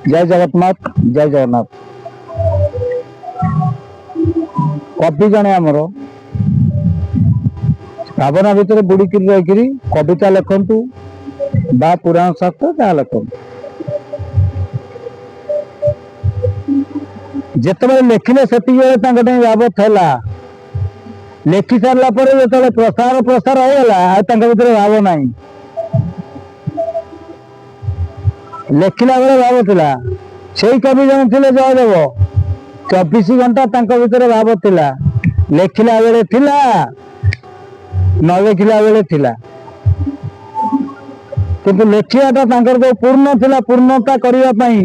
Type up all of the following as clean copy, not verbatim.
जय जगन्नाथ जय जगन्नाथ। कवि जने आमर भावना भितर बुड़िक रही कविता लिखतु बा पुराण शास्त्र जहाँ लिखतु जिते लिखिले से भाव था लिखि सारा जो प्रसार प्रसार होगा भीतर भाव ना लिखला बेले भाव थिला से कवि जन थे जयदेव 24 घंटा भीतर भाव थिला लिखला बेले थिला न लिखला बेले थिला किंतु लिखियाटा जो पूर्ण थिला पूर्णता करने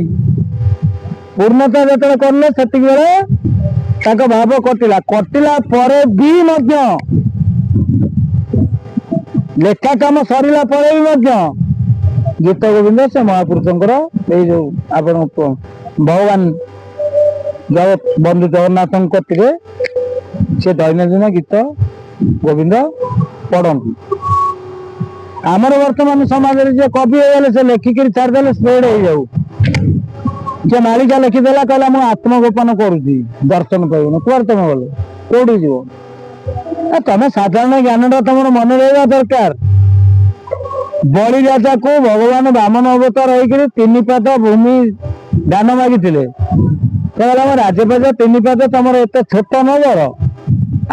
पूर्णता जो करले सेतिक बेले भाव कटिला कटिला परे भी लेखा काम सरिला परे भी गीत गोविंद से महापुरुषंकर जो आप भगवान बंधु जगन्नाथ से दैनंदिन गीत गोविंद पढ़ती आमर वर्तमान समाज जो कवि हो से लेखिक छाड़दे स्प्रेड हो जाऊ जे मालिका लिखिदेला कहला मु आत्मगोपन करुच्ची दर्शन पाइबन कुआर तुम गल कौटी जीव तुम साधारण ज्ञान तुम मन रहा दरकार बलि राजा को भगवान बामन अवतार होकर 3 पाद भूमि दान मागी कहला राजपाद 3 पाद तुम एत छोट नजर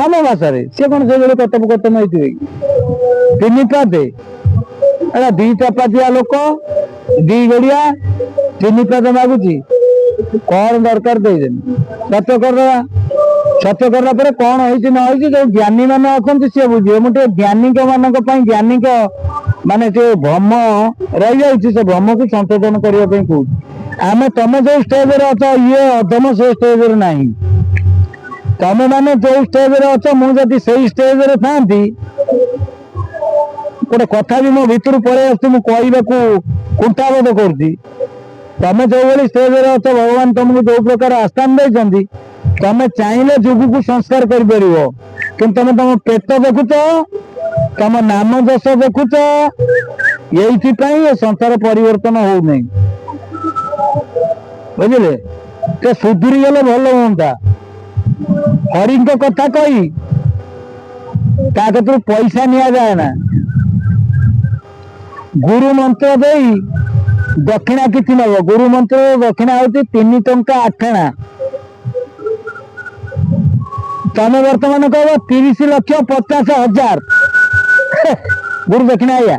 आम भाषा सी कौन से कथोपकथन होते 3 पादे 2 टपाटिया लोक 2 गड़िया 3 पाद मागुची कौन दरकार सत्य सत्य करला कौन होती न होती जो ज्ञानी मान अच्छा सी बुझे मुझे ज्ञानी मान ज्ञानी माने जो भ्रम रही जाए से भ्रम को संशोधन करने कहूँ आम तुम जो स्टेज अच्छ ये अधम से स्टेज ना तुम मैंने जो स्टेज अच्छ मुझे से स्टेज था गोटे कथा भी मो भीतर पड़े मुझे कुंठाबोध करुच्ची तुम जो भाई स्टेज अच्छ भगवान तुमको जो प्रकार आस्थान देते तुम चाहिए जुग को संस्कार कर तुम तुम पेट देखुच तुम नाम दश देखुच ये संसार परिवर्तन हो नहीं बुझे तो सुधुरी गले भल हाँ हरि कथा कही कतु पैसा नि जाए ना गुरु मंत्र दे दक्षिणा किसी नब गुरु मंत्र दक्षिणा हूँ 3 टंका 8 आना तुम वर्तमान कह 30,50,000 गुरु दक्षिणा आया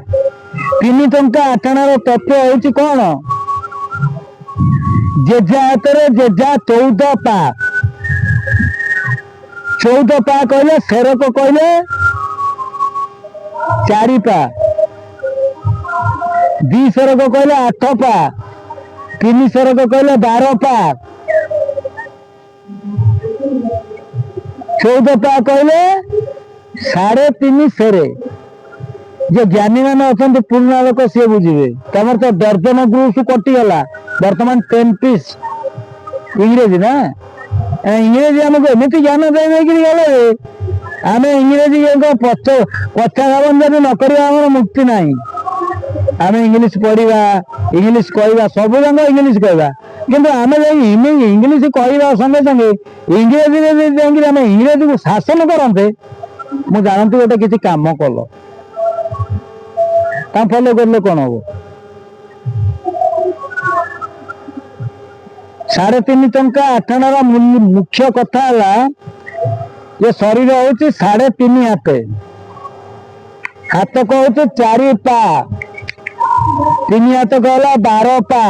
3 टंका 8 आनार तत्व हूँ कौन जेजा हाथ जेजा 14 पा 14 पा कहले सेरक कहले 4 पा 2 सेरक कहले 8 पा 3 सेरक कहले 12 पा 14 पा कहले 3.5 सेरे जो ज्ञानी मान अच्छा पुराना लोक सी बुझे तुम तो दर्जन ग्रुप कटिगला बर्तमान 10 पीस इंग्रेजी ना इंग्रेजी आमको एमती ज्ञान दे गले आम इंग्रेजी पचा भावन जब नक मुक्ति ना आम इंग्लीश पढ़ा इंग्लीश कह सब जंग इंग्लीश कहवा किंतु आम इंग्लीश कह संगे संगे इंग्रेजी आम इंग्रेजी को शासन करते मुझे जानती गोटे किसी काम कल फलो कर कौन हम 3.5 टंका 8 आनार मुख्य कथा है ये शरीर हूँ 3.5 हाथ हाथ कहूँ 4 पा 3 हाथ कहला 12 पा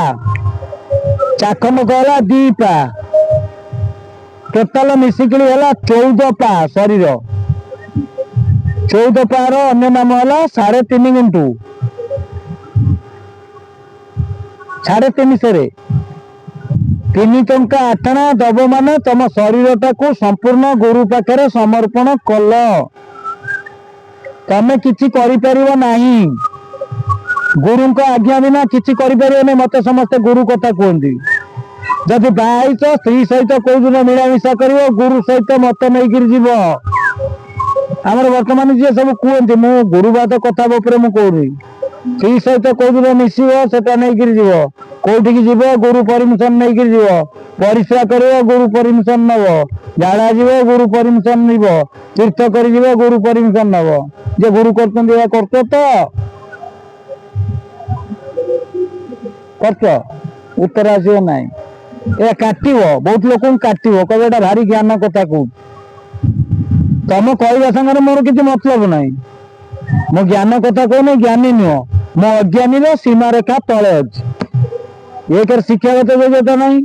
चाखंड कहला 2 पा टोटाल मिसिक 14 पा शरीर 14 पार अन्य नाम है 3.5 गुंटू 3.5 सेरे 3 टंका 8 आना दब मान तुम शरीर टाक संपूर्ण गुरु पाखे समर्पण कल तमें किसी नहीं गुरु आज्ञा बिना किसी कर मत समस्ते गुरु कथा कहती जदि बाईस स्त्री सहित कौ दिन मिलामिशा कर गुरु सहित मत नहीं जीव आमर वर्तमान जी सब कहते मु गुरुवाद कथा मुझे कहूनी स्त्री सहित कौ दिन मिसब से नहीं जीव कोठिकी जीव गुरु परमिशन नहीं कर जीव परिश्रा करियो गुरु परमिशन नब झाड़ा जीव गुरु परमिशन निब तीर्थ कर जीव गुरु परमिशन नब जे गुरु करते तो उत्तर आसो ना ए काटव बहुत लोक काटव कहे एटा भारी ज्ञान कथा कौ तुम कहवा संगे मोर किसी मतलब ना मो ज्ञान कथा कहना ज्ञानी नुह मो अज्ञानी सीमारेखा तले अच्छी एक शिक्षागत योग्यता नहीं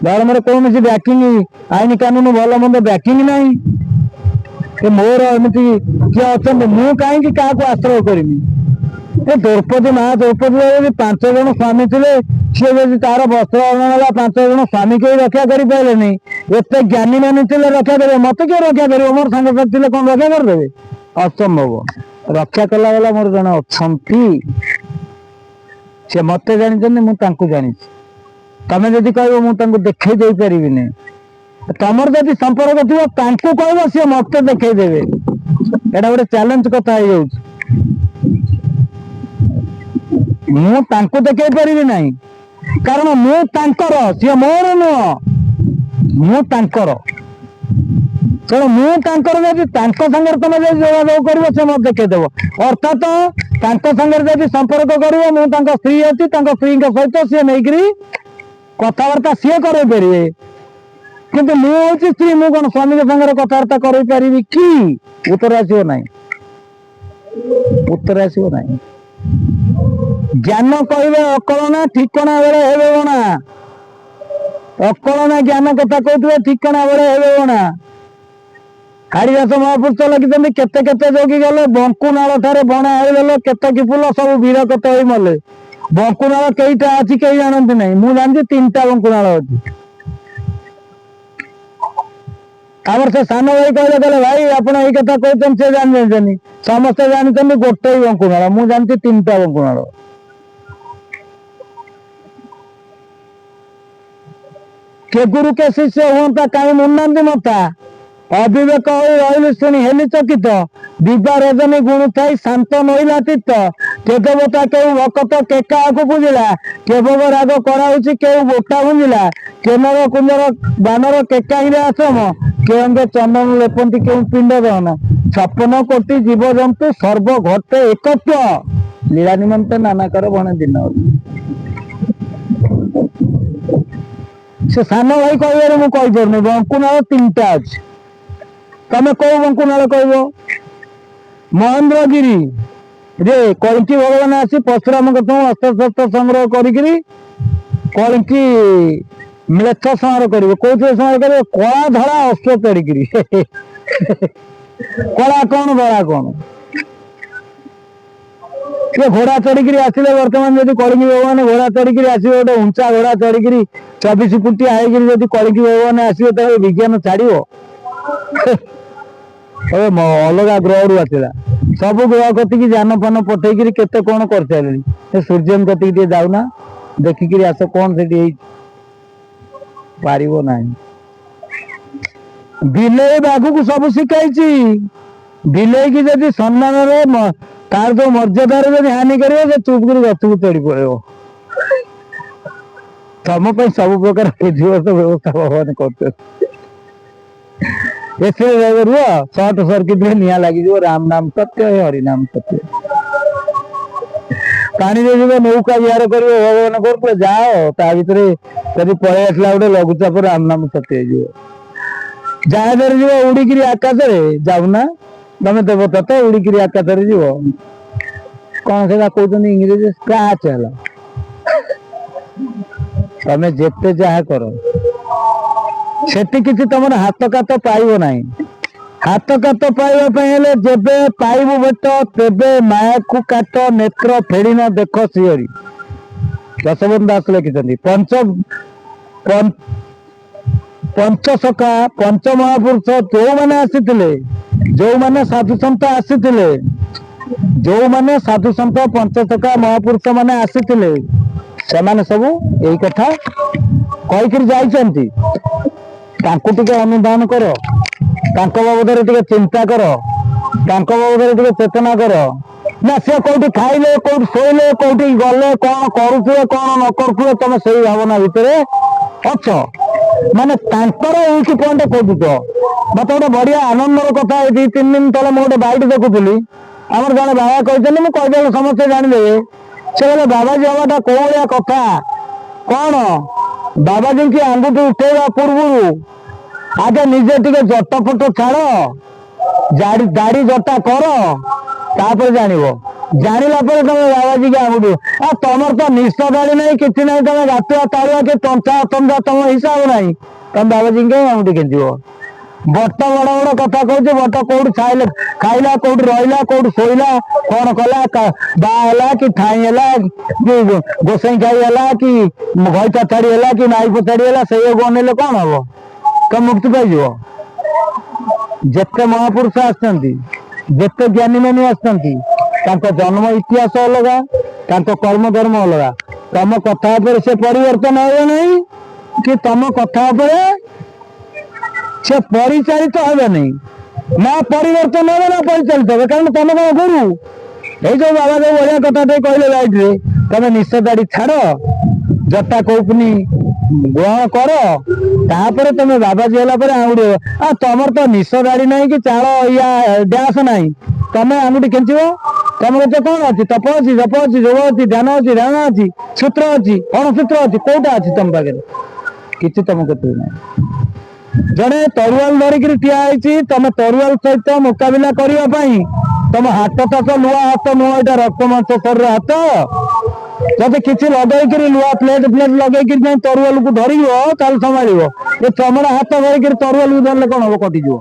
धर्म कौन बैकिंग आईन कानून भल मंद बैकिंग नहीं मोर एमती किए अच्छा मुझे कहीं क्या आश्रय करमी द्रौपदी महा द्रौपदी 5 जन स्वामी थे सी जब तार वस्त्र अणा 5 जन स्वामी के रक्षा कर पारे एत ज्ञानी मान रक्षा करेंगे मत क्यों रक्षा कर मोर सांगसाथी कौन रक्षा करदे असंभव रक्षा कला वाला मोर जन अच्छा से मत जानी जानी तमें जदि कह मुझे देखे दे पारि तमर जदि संपर्क थी कह सी मत देखेदेवे एटा गोटे चैलेंज कथा हो मुझे देखे पारि ना कारण मुझे सी मोर नुह मुझे तेणु मुझे सागर तुम जोगाजोग कर से मत देखदेव अर्थात सागर संपर्क कर स्त्री अच्छी स्त्री सहित सी नहीं कथबार्ता सी कर किंतु मुझे स्त्री मुझे कौन स्वामी सागर कथबार्ता कर कि उत्तर आसो ना उत्तर आसो ना ज्ञान कहे अकलना ठिकना बेले हेबे बणा अकलना ज्ञान कथा कहते ठिकना बेले हेबे बणा कालिदास महापुरुष लिखिं केते केते जोगी गले बंकुनाल ठारे बणा हेले केते कि फूल सब विरकत हो मले बंकुनाल कईटा अच्छी कहीं जानती ना मुझे जानती 3टा बंकुनाल अच्छी आमर से सान भाई कहले भाई आप कथा कहते से जानी समस्ते जानते गोटे ही बंकुनाल मुझे जानती 3टा बंकुनाल के गुरु के शिष्य हूँ कहीं मुना मता अविवेक रही शुणी हेली चकित दिवा रजनी गुण थी शांत नईला तीत केदवता केउ भकत केका को बुझिला केवल राग कराऊँच केउ गोटा भुंजिला केनर कुंजर बानर केकाही आश्रम के अंगे चंदन लेपंती केउ पिंड दहन 56 कोटी जीव जंतु सर्व घटे एकत्व लीला निमंत नानाकर बण दिन से सान भाई कह मुझे बंकुनाल 3टा अच्छी तमें कौ बंकुनाल कह महेंद्रगिरी रे कलिकी भगवान आसी परशुराम अस्त्र शस्त्र संग्रह कलिकी म्लेच्छ संहार करेंगे कौन संहार करेंगे कला धड़ा अश्व चढ़ी कला कौन धड़ा कौन ये घोड़ा चढ़ी आसिले बर्तमान जब कलिकी भगवान घोड़ा चढ़ी आसो गोटे उंचा घोड़ा चढ़ी 24 फुटिया होगी कलिकी भगवान आसो तो विज्ञान छाड़ अलग ग्रह रू आसला सब ग्रह कति जान फान पठे केते कौन कर सारे सूर्य कति जाऊना देखिक आस कौन से पार ना बिले बाघ को सब शिखाई बिले की जब सम्मान तार जो मर्यादार हानि कर चुप कर गच को चढ़ी पड़ो तुम सब प्रकार व्यवस्था भगवान कर रुह सर्ट सर्किट में निया लगी राम नाम सत्य हरि नाम सत्य पानी नौका विहार कर भगवान कर जाओ ता भर जब पलि आसला गोटे लघुचाप राम नाम सत्य जहाज उड़िकी आकाश जाऊना तुम देवता तो उड़िकी आकाश जीव कौन से कहते इंग्रेजी स्क्रैच है तमें जेते जहा कर सेठी किसी तुम हाथ कात पाइब ना हाथ कात पाइबा जब पाइबु बेट तेबे माया को काट नेत्र फेड़ी न देख सिहरी दशबंधु दास लिखिं पंचसखा पंच महापुरुष जो मैंने आसी जो मैंने साधु सन्त आसी जो मैंने साधु सन्त पंचसखा महापुरुष मैंने आसी से सब यही कथा कहीकि जाइछन्ति अनुधान कर बाबद चिंता कर बाबद चेतना कर ନା ସେ କୋଉଠି ଖାଇଲେ କୋଉଠି ଶୋଇଲେ କୋଉଠି ଗଲେ କଣ କରୁଥିବେ କଣ ନ କରୁଥିବେ ତମେ ସେଇ ଭାବନା ଭିତରେ ଅଛ ମାନେ ତାଙ୍କର ୱିକ୍ ପଏଣ୍ଟ ଖୋଜୁଛ। ମତେ ଗୋଟେ ବଢିଆ ଆନନ୍ଦର କଥା ଏଇ 2-3 ଦିନ ତଳେ ମୁଁ ଗୋଟେ ବାଇଟ ଦେଖୁଥିଲି ଆମର ଜଣେ ବାବା କହିଛନ୍ତି ମୁଁ କହିଦେଲେ ସମସ୍ତେ ଜାଣିଦେବେ ସେ କହିଲେ ବାବାଜୀ ହବାଟା କୋଉ ଭଳିଆ କଥା କଣ ବାବାଜୀକି ଆଙ୍ଗୁଠି ଉଠେଇବା ପୂର୍ବରୁ ଆଗେ ନିଜେ ଟିକେ ଜଟ ଫଟ ଛାଡ ଦାଢି ଜଟା କର ତାପରେ ଜାଣିବ ଜାଣିଲା ପରେ ତମେ ବାବାଜୀକି ଆଙ୍ଗୁଠି ତମର ତ ନିଶ ଦାଢି ନାହିଁ କିଛି ନାହିଁ ତମେ ଗାତୁଆ ତାଳୁଆ କି ତଞ୍ଚା ତଞ୍ଚା ତମ ହିସାବ ନାହିଁ ତମେ ବାବାଜୀକି ଆଙ୍ଗୁଠି ଖେଞ୍ଚିବ। ବଟ ବଡ ବଡ କଥା କହୁଛି ବଟ କୋଉଠି ଖାଇଲା କୋଉଠି ରହିଲା କୋଉଠି ଶୋଇଲା କଣ କଲା ବାହା ହେଲା କି ଠାଇଁ ହେଲା କି ଗୋସାଇଁ ଖାଇ ହେଲା କି ଘଇତା ଛାଡି ହେଲା କି ନାଇ ଛାଡି ହେଲା ସେଇଆକୁ ଅନେଇଲେ କଣ ହବ ତମେ ମୁକ୍ତି ପାଇଯିବ। ଯେତେ ମହାପୁରୁଷ ଆସିଛନ୍ତି ଯେତେ ଜ୍ଞାନୀ ମାନେ ଆସିଛନ୍ତି ତାଙ୍କ ଜନ୍ମ ଇତିହାସ ଅଲଗା ତାଙ୍କ କର୍ମ ଧର୍ମ ଅଲଗା ତମ କଥା ଉପରେ ସେ ପରିବର୍ତ୍ତନ ହେବ ନାହିଁ କି ତମ କଥା ଉପରେ ସେ ପରିଚାଳିତ ହେବେନି ନା ପରିବର୍ତ୍ତନ ହେବେ ନା ପରିଚାଳିତ ହେବେ କାରଣ ତମେ କଣ ଗୁରୁ ଏଇ ଯୋଉ ବାବା ଯୋଉ ବଢିଆ କଥା ଟିକେ କହିଲେ ଲାଇଟରେ ତମେ ନିଶ ଦାଢି ଛାଡ ଜଟା କୌପୁନି ଗ୍ରହଣ କର ତାପରେ ତମେ ବାବାଜୀ ହେଲା ପରେ ଆଙ୍ଗୁଠି ତମର ତ ନିଶ ଦାଢି ନାହିଁ କି ଚାଳ ଇୟା ଡ୍ୟାସ ନାହିଁ ତମେ ଆଙ୍ଗୁଠି ଖେଞ୍ଚିବ ତମ କେତେ କଣ ଅଛି ତପ ଅଛି ଜପ ଅଛି ଯୋଗ ଅଛି ଧ୍ୟାନ ଅଛି ସୂତ୍ର ଅଛି ଅଣସୂତ୍ର ଅଛି କୋଉଟା ଅଛି ତମ ପାଖରେ କିଛି ତମ କେତେ ନାହିଁ। ଜଣେ ତରୁଆଲ ଧରିକିରି ଠିଆ ହେଇଛି ତମେ ତରୁଆଲ ସହିତ ମୁକାବିଲା କରିବା ପାଇଁ ତମ ହାତ ତକ ଲୁହା ହାତ ନୁହଁ ଏଇଟା ରକ୍ତ ମାଂସ ଶରୀର ହାତ ଯଦି କିଛି ଲଗେଇକିରି ଲୁହା ପ୍ଲେଟ ଲଗେଇକିରି ଯାଇ ତରୁଆଲକୁ ଧରିବ ତାହେଲେ ସମ୍ଭାଳିବ ଏ ଚମଡା ହାତ ଧରିକିରି ତରୁଆଲକୁ ଧରିଲେ କଣ ହବ କଟିଯିବ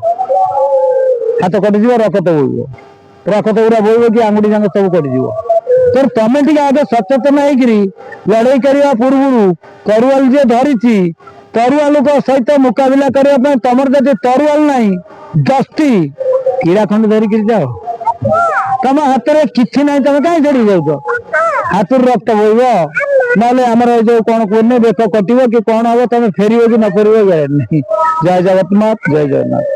ହାତ କଟିଯିବ ରକ୍ତ ବୋହିବ ରକ୍ତ ଗୁଡା ବୋହିବ କି ଆଙ୍ଗୁଠି ଯାକ ସବୁ କଟିଯିବ। ତେଣୁ ତମେ ଟିକେ ଆଗେ ସଚେତନ ହେଇକିରି ଲଢେଇ କରିବା ପୂର୍ବରୁ ତରୁଆଲ ଯିଏ ଧରିଛି ତରୁଆଲଙ୍କ ସହିତ ମୁକାବିଲା କରିବା ପାଇଁ ତମର ଯଦି ତରୁଆଲ ନାହିଁ ଦଶଟି କିଡ଼ା ଖଣ୍ଡେ ଧରିକିରି ଯାଅ ତମ ହାତରେ କିଛି ନାହିଁ ତମେ କାହିଁ ଛଡି ଯାଉଛ ହାତରୁ ରକ୍ତ ବୋହିବ ନହେଲେ ଆମର ଏଇ ଯୋଉ କଣ କୁହନି ବେକ କଟିବ କି କଣ ହବ ତମେ ଫେରିବ କି ନ ଫେରିବ ଜାଣିନି। ଜୟ ଜଗନ୍ନାଥ ଜୟ ଜଗନ୍ନାଥ।